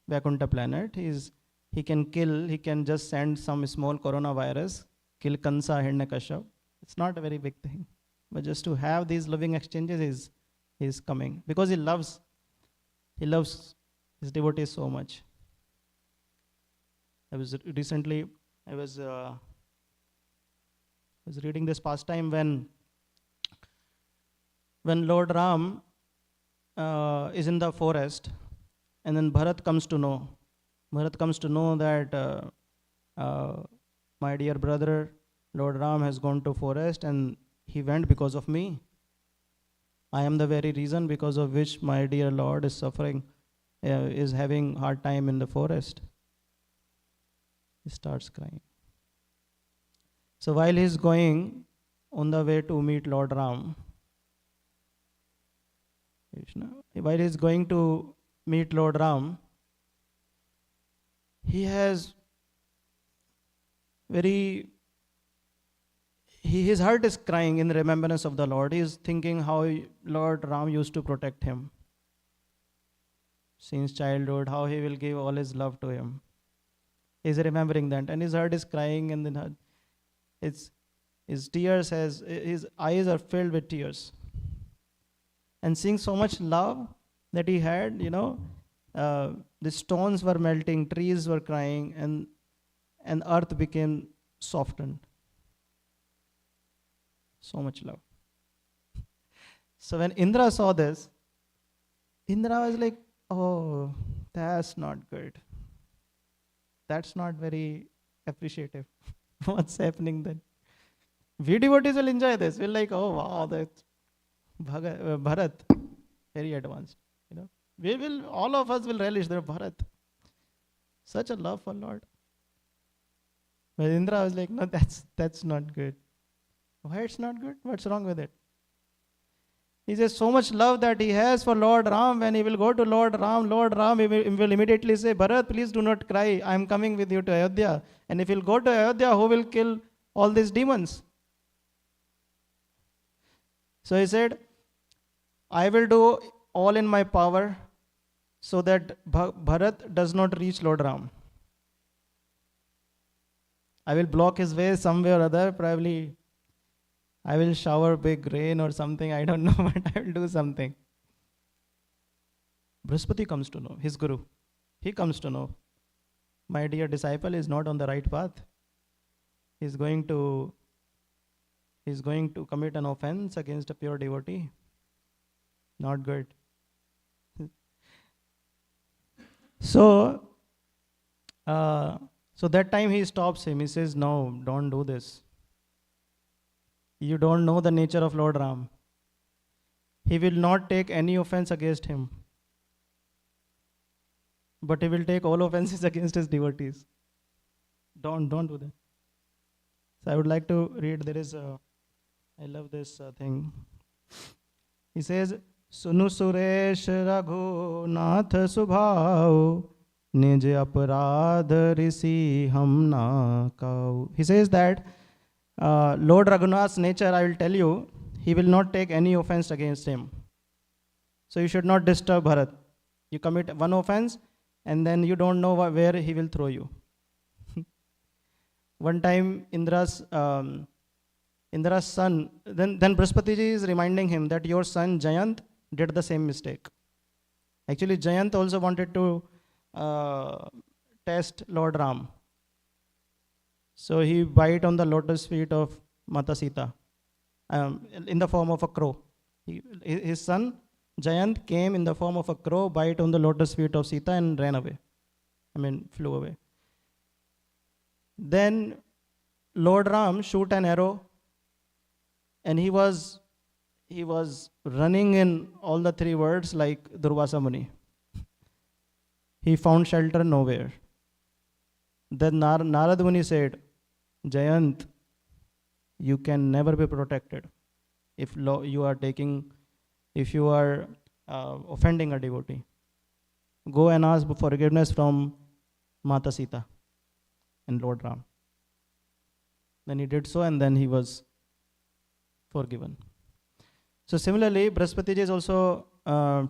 Vaikuntha planet. He can just send some small coronavirus, kill Kansa, Hiranyakashipu. It's not a very big thing. But just to have these loving exchanges is coming. Because he loves his devotees so much. I was reading this pastime when Lord Ram is in the forest, and then Bharat comes to know that my dear brother Lord Ram has gone to forest, and he went because of me. I am the very reason because of which my dear Lord is suffering, is having hard time in the forest. He starts crying. So while he's going on the way to meet Lord Ram, while he's going to meet Lord Ram, his heart is crying in remembrance of the Lord. He is thinking how Lord Ram used to protect him since childhood, how he will give all his love to him. He is remembering that, and his heart is crying, and then his eyes are filled with tears. And seeing so much love that he had, the stones were melting, trees were crying, and earth became softened. So much love. So when Indra saw this, Indra was like, oh, that's not good. That's not very appreciative. What's happening then? We devotees will enjoy this. We're like, oh wow, that's Bharat, very advanced. All of us will relish their Bharat. Such a love for Lord. But Indra was like, no, that's not good. Why it's not good? What's wrong with it? He says so much love that he has for Lord Ram. When he will go to Lord Ram, he will immediately say, Bharat, please do not cry. I am coming with you to Ayodhya. And if he'll go to Ayodhya, who will kill all these demons? So he said, I will do all in my power so that Bharat does not reach Lord Ram. I will block his way somewhere or other, probably I will shower big rain or something, I don't know, but I will do something. Brihaspati comes to know, his guru. He comes to know, my dear disciple is not on the right path. He's going to commit an offense against a pure devotee. Not good. So that time he stops him. He says, no, don't do this. You don't know the nature of Lord Ram. He will not take any offense against him, but he will take all offenses against his devotees. Don't do that. So I would like to read, I love this thing. He says, Sunu Suresh Raghu Nath Subhau Nij Aparadh Risi Hamna Kau. He says that Lord Raghunath's nature, I will tell you, he will not take any offense against him. So you should not disturb Bharat. You commit one offense, and then you don't know where he will throw you. One time, Indra's son, then Brihaspati ji is reminding him that your son Jayant did the same mistake. Actually, Jayant also wanted to test Lord Ram. So he bit on the lotus feet of Mata Sita in the form of a crow. His son Jayant came in the form of a crow, bite on the lotus feet of Sita and ran away. Flew away. Then Lord Ram shoot an arrow, and he was running in all the three words like Durvasa Muni. He found shelter nowhere. Then Narad Muni said, Jayant, you can never be protected if you are offending a devotee. Go and ask for forgiveness from Mata Sita and Lord Ram. Then he did so, and then he was forgiven. So similarly, Brihaspati ji is also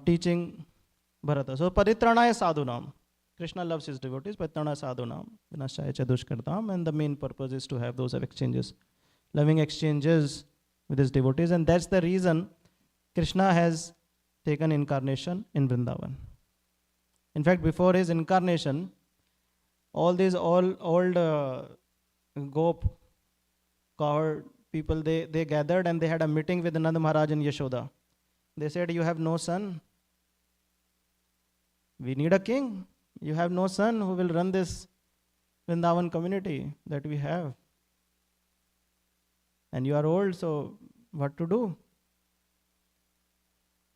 teaching Bharata. So paritranaya sadhunam. Krishna loves his devotees, paritranaya sadhunam, vinashaya cha dushkartam, and the main purpose is to have those exchanges, loving exchanges with his devotees, and that's the reason Krishna has taken incarnation in Vrindavan. In fact, before his incarnation, all these old gop cowherd people, they gathered and they had a meeting with Nanda Maharaj and Yashoda. They said, you have no son. We need a king. You have no son who will run this Vrindavan community that we have. And you are old, so what to do?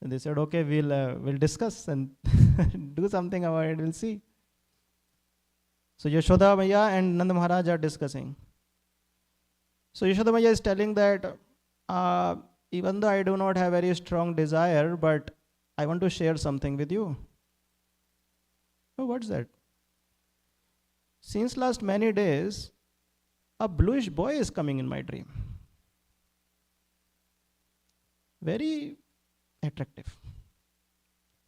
And they said, okay, we'll discuss and do something about it, we'll see. So Yashoda Maya and Nanda Maharaj are discussing. So Yashoda Maya is telling that even though I do not have very strong desire, but I want to share something with you. Oh, what's that? Since last many days, a bluish boy is coming in my dream. Very attractive.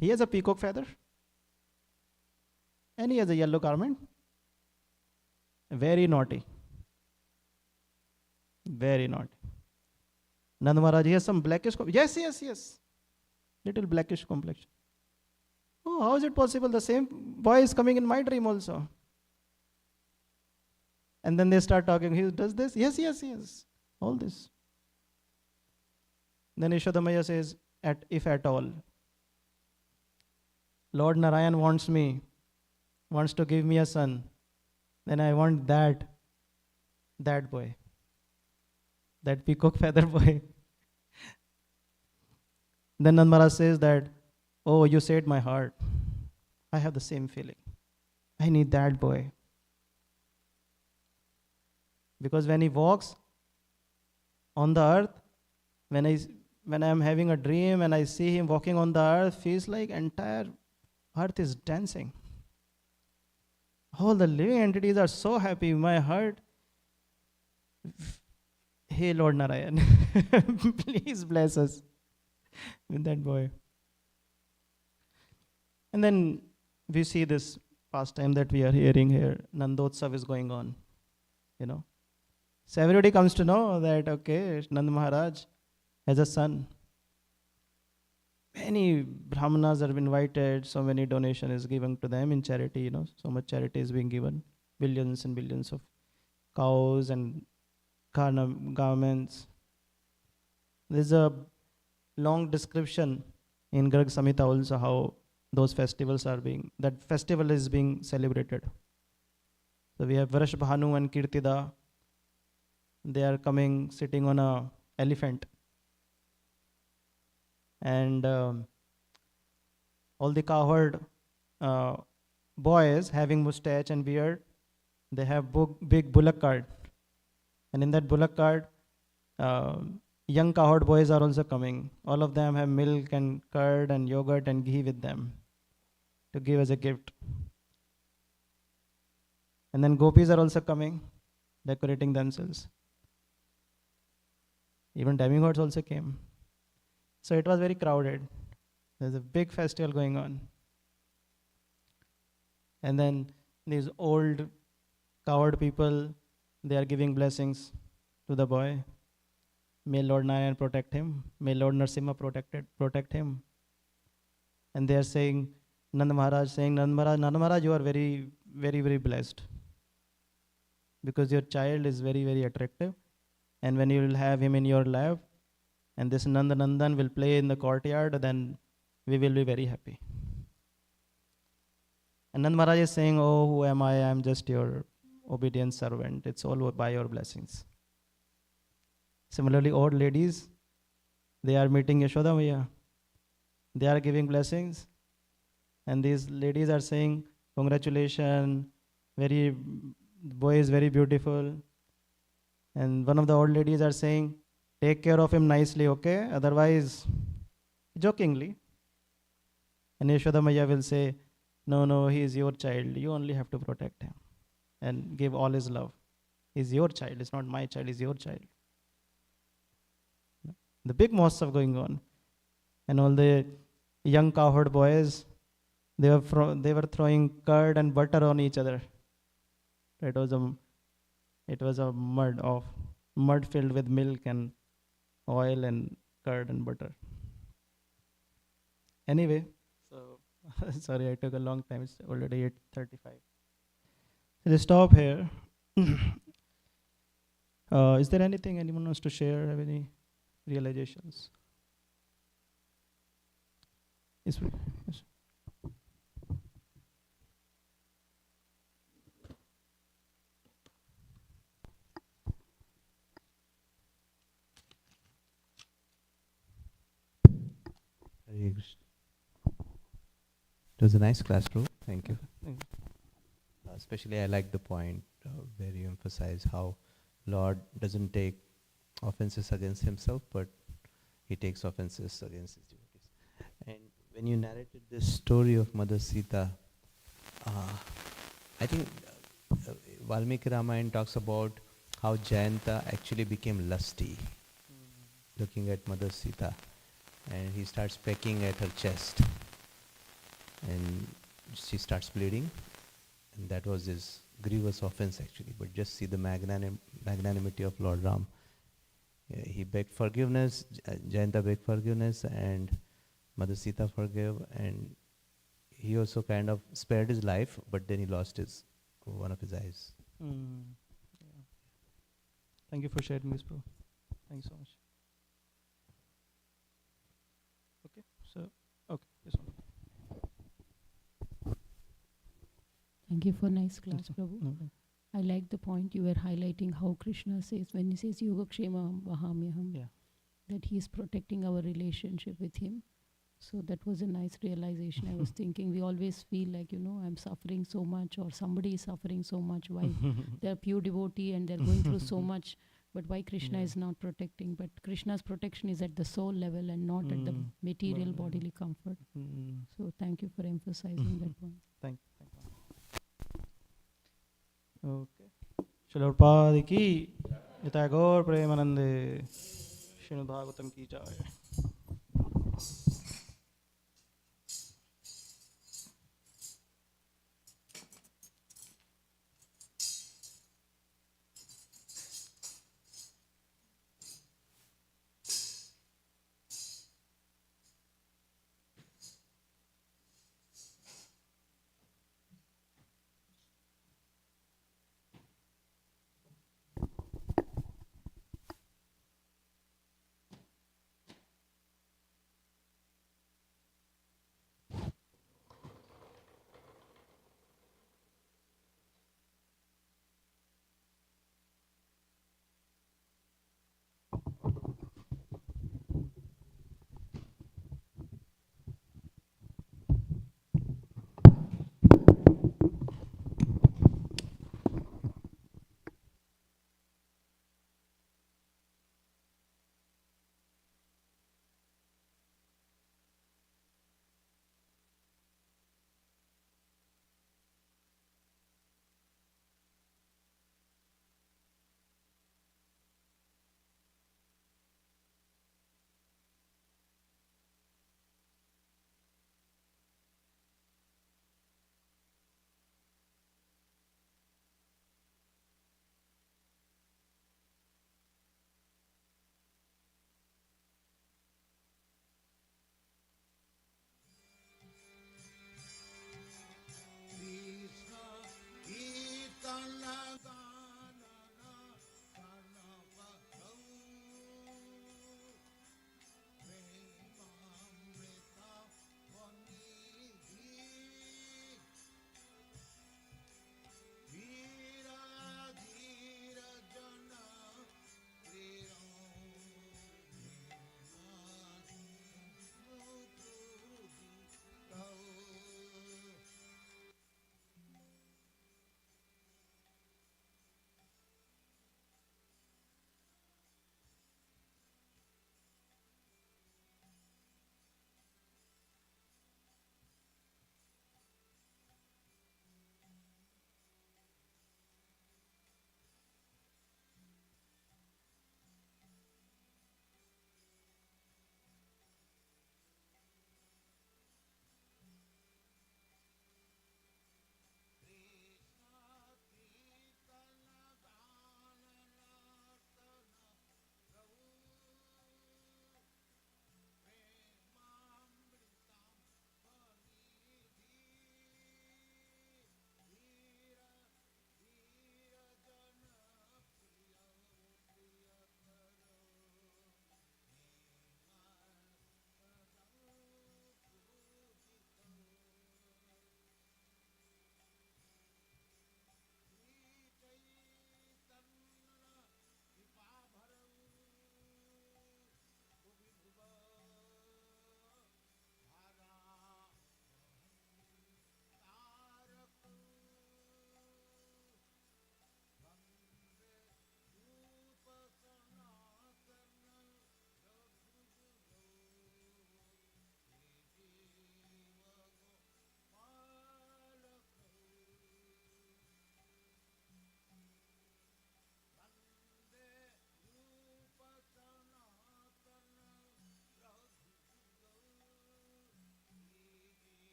He has a peacock feather and he has a yellow garment. Very naughty. Very naughty. Nanda Maharaj, he has some blackish, yes. Little blackish complexion. Oh, how is it possible? The same boy is coming in my dream also. And then they start talking. He does this? Yes. All this. Then Yashoda Maya says, if at all, Lord Narayan wants to give me a son, then I want that boy. That peacock feather boy. Then Nanda Maharaj says that, oh, you said my heart. I have the same feeling. I need that boy. Because when he walks on the earth, when I am having a dream and I see him walking on the earth, feels like entire earth is dancing. All the living entities are so happy. My heart, hey Lord Narayan, please bless us with that boy. And then we see this pastime that we are hearing here. Nandotsav is going on, So everybody comes to know that, okay, Nanda Maharaj has a son. Many brahmanas are invited, so many donation is given to them in charity, so much charity is being given. Billions and billions of cows and garments. There's a long description in Garg Samhita also how those festivals that festival is being celebrated. So we have Vrash Bhanu and Kirtida. They are coming, sitting on a elephant. And all the cowherd boys having mustache and beard, they have big bullock cart. And in that bullock cart, young cowherd boys are also coming. All of them have milk and curd and yogurt and ghee with them to give as a gift. And then gopis are also coming, decorating themselves. Even demigods also came. So it was very crowded. There's a big festival going on. And then these old coward people, they are giving blessings to the boy. May Lord Narayan protect him. May Lord Narsimha protect him. And they are saying, Nanda Maharaj, you are very, very, very blessed. Because your child is very, very attractive. And when you will have him in your lap, and this Nandan will play in the courtyard, then we will be very happy. And Nand Maharaj is saying, oh, who am I? I am just your obedient servant. It's all by your blessings. Similarly, old ladies, they are meeting Yashoda Maya. They are giving blessings. And these ladies are saying, congratulations, boy is very beautiful. And one of the old ladies are saying, take care of him nicely, okay? Otherwise, jokingly. And Yashoda Maya will say, no, he is your child. You only have to protect him and give all his love. He's your child. It's not my child. He's your child. The big Mahotsav going on. And all the young cowherd boys, they were throwing curd and butter on each other. It was a mud filled with milk and oil and curd and butter. Anyway, so sorry, I took a long time. It's already 8:35. So let's stop here. Is there anything anyone wants to share? Have any realizations? Yes. Hare Krishna. It was a nice class, bro. Thank you. Especially I like the point where you emphasize how Lord doesn't take offenses against himself, but he takes offenses against his devotees. And when you narrated this story of Mother Sita, I think Valmiki Ramayana talks about how Jayanta actually became lusty looking at Mother Sita, and he starts pecking at her chest, and she starts bleeding, and that was his grievous offense actually. But just see the magnanimity of Lord Ram. He begged forgiveness, Jayanta begged forgiveness, and Mother Sita forgave, and he also kind of spared his life, but then he lost one of his eyes. Yeah. Thank you for sharing this, bro. Thanks so much. Okay, this one. Thank you for nice class, Prabhu. No. I like the point you were highlighting how Krishna says, when he says Yogakshema Vahamyaham, Yeah. that he is protecting our relationship with him. So that was a nice realization. I was thinking we always feel like, I'm suffering so much, or somebody is suffering so much. Why? They're pure devotee and they're going through so much. But why Krishna is not protecting? But Krishna's protection is at the soul level and not at the material bodily comfort. So thank you for emphasizing that point. Thank you. Okay. Srila Prabhupada ki Yata Gaur Premanande Srimad Bhagavatam ki jai.